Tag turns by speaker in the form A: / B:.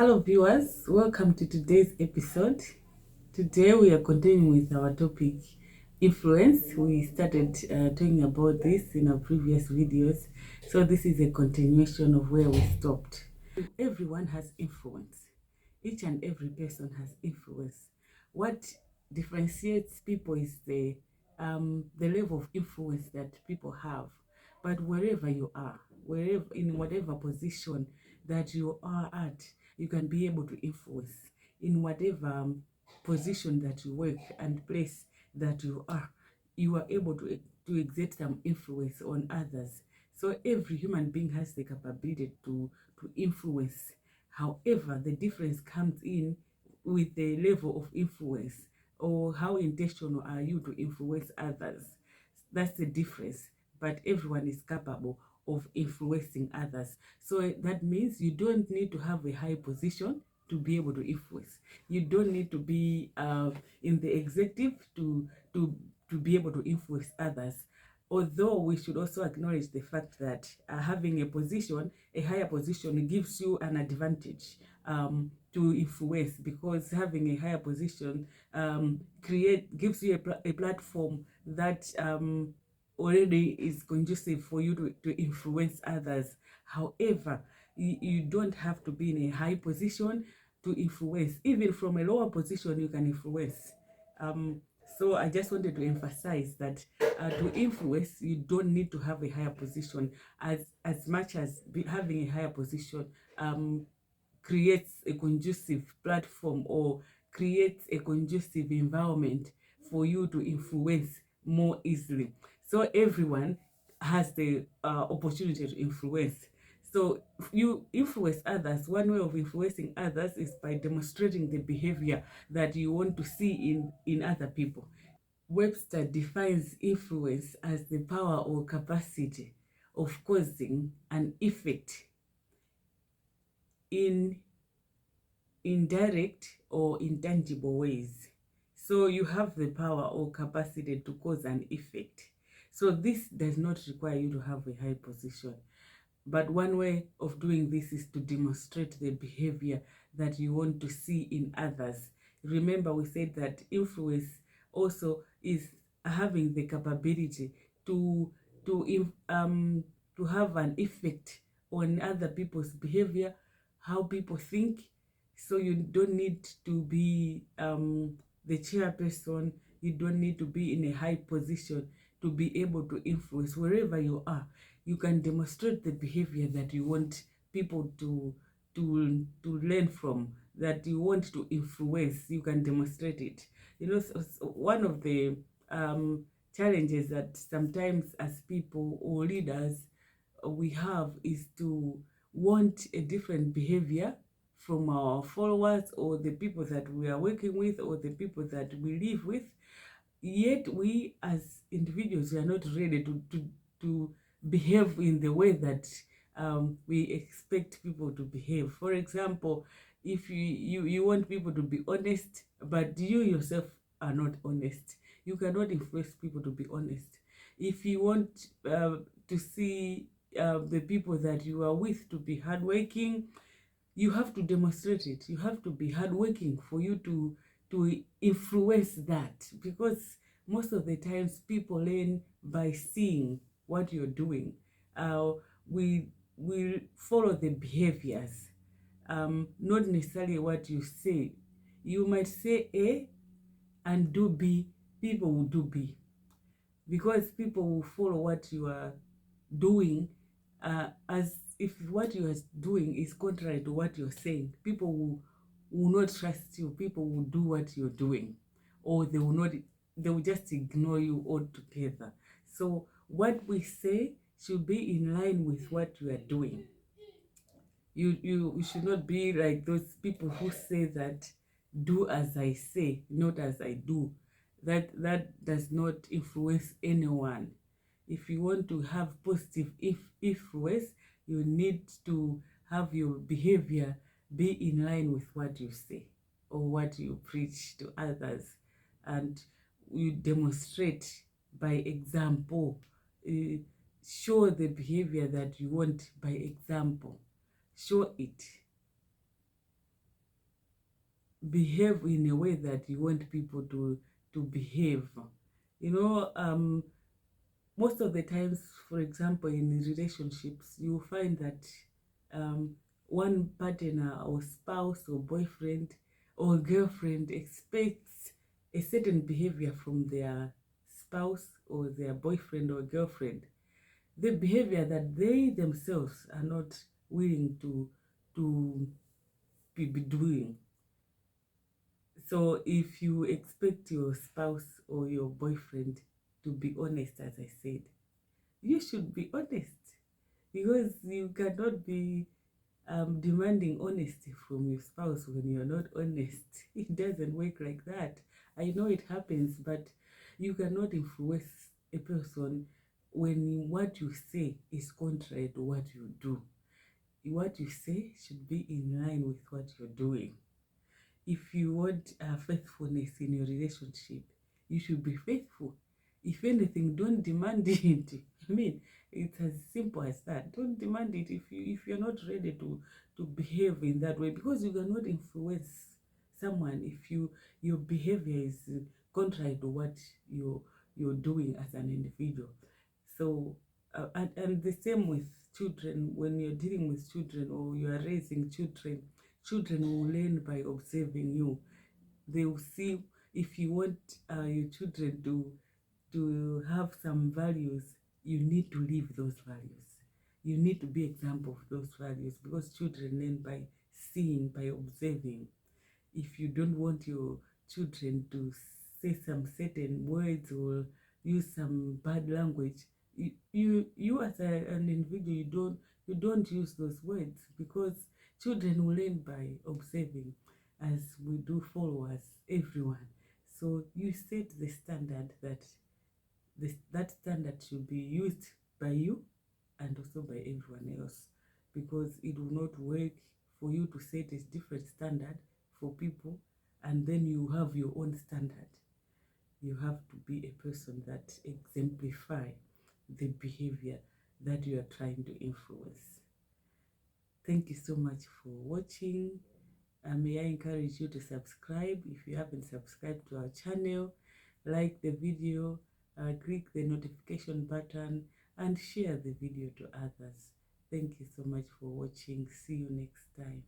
A: Hello viewers, welcome to today's episode. Today we are continuing with our topic influence. We started talking about this in our previous videos, so this is a continuation of where we stopped. Everyone has influence. Each and every person has influence. What differentiates people is the level of influence that people have. But wherever you are, wherever in whatever position that you are at, you can be able to influence in whatever position that you work and place that you are. You are able to exert some influence on others. So every human being has the capability to influence. However, the difference comes in with the level of influence, or how intentional are you to influence others. That's the difference. But everyone is capable of influencing others. So that means you don't need to have a high position to be able to influence. You don't need to be in the executive to be able to influence others. Although we should also acknowledge the fact that having a position, a higher position, gives you an advantage to influence, because having a higher position gives you a platform that already is conducive for you to influence others. However, you don't have to be in a high position to influence. Even from a lower position, you can influence. So I just wanted to emphasize that to influence, you don't need to have a higher position, as much as having a higher position creates a conducive platform or creates a conducive environment for you to influence more easily. So everyone has the opportunity to influence. So you influence others. One way of influencing others is by demonstrating the behavior that you want to see in other people. Webster defines influence as the power or capacity of causing an effect in indirect or intangible ways. So you have the power or capacity to cause an effect. So this does not require you to have a high position. But one way of doing this is to demonstrate the behavior that you want to see in others. Remember, we said that influence also is having the capability to to to have an effect on other people's behavior, how people think. So you don't need to be the chairperson. You don't need to be in a high position to be able to influence. Wherever you are, you can demonstrate the behavior that you want people to learn from, that you want to influence. You can demonstrate it. So one of the challenges that sometimes as people or leaders we have is to want a different behavior from our followers or the people that we are working with or the people that we live with. Yet we as individuals, we are not ready to behave in the way that we expect people to behave. For example, if you want people to be honest, but you yourself are not honest, you cannot influence people to be honest. If you want to see the people that you are with to be hardworking, you have to demonstrate it. You have to be hardworking for you to influence that, because most of the times people learn by seeing what you're doing. We follow the behaviors, not necessarily what you say. You might say A and do B, people will do B, because people will follow what you are doing, as if what you are doing is contrary to what you're saying. People will not trust you. People will do what you're doing, or they will not. They will just ignore you altogether. So what we say should be in line with what you are doing. You should not be like those people who say that do as I say, not as I do. That does not influence anyone. If you want to have positive influence, you need to have your behavior be in line with what you say or what you preach to others, and you demonstrate by example. Show the behavior that you want by example. Show it. behave in a way that you want people to behave. You know, most of the times, for example, in relationships, you find that um, one partner or spouse or boyfriend or girlfriend expects a certain behavior from their spouse or their boyfriend or girlfriend, the behavior that they themselves are not willing to be doing. So if you expect your spouse or your boyfriend to be honest, as I said, you should be honest, because you cannot be demanding honesty from your spouse when you're not honest. It doesn't work like that. I know it happens, but you cannot influence a person when what you say is contrary to what you do. What you say should be in line with what you're doing. If you want faithfulness in your relationship, you should be faithful. If anything, don't demand it. I mean, it's as simple as that. Don't demand it if you're not ready to behave in that way, because you cannot influence someone if your behavior is contrary to what you're doing as an individual. So and the same with children. When you're dealing with children or you are raising children, children will learn by observing you. They will see. If you want your children to have some values, you need to live those values. You need to be example of those values, because children learn by seeing, by observing. If you don't want your children to say some certain words or use some bad language, you as an individual, you don't use those words, because children will learn by observing, as we do followers, everyone. So you set the standard that that standard should be used by you and also by everyone else, because it will not work for you to set a different standard for people and then you have your own standard. You have to be a person that exemplify the behavior that you are trying to influence. Thank you so much for watching. May I encourage you to subscribe if you haven't subscribed to our channel. Like the video, click the notification button and share the video to others. Thank you so much for watching. See you next time.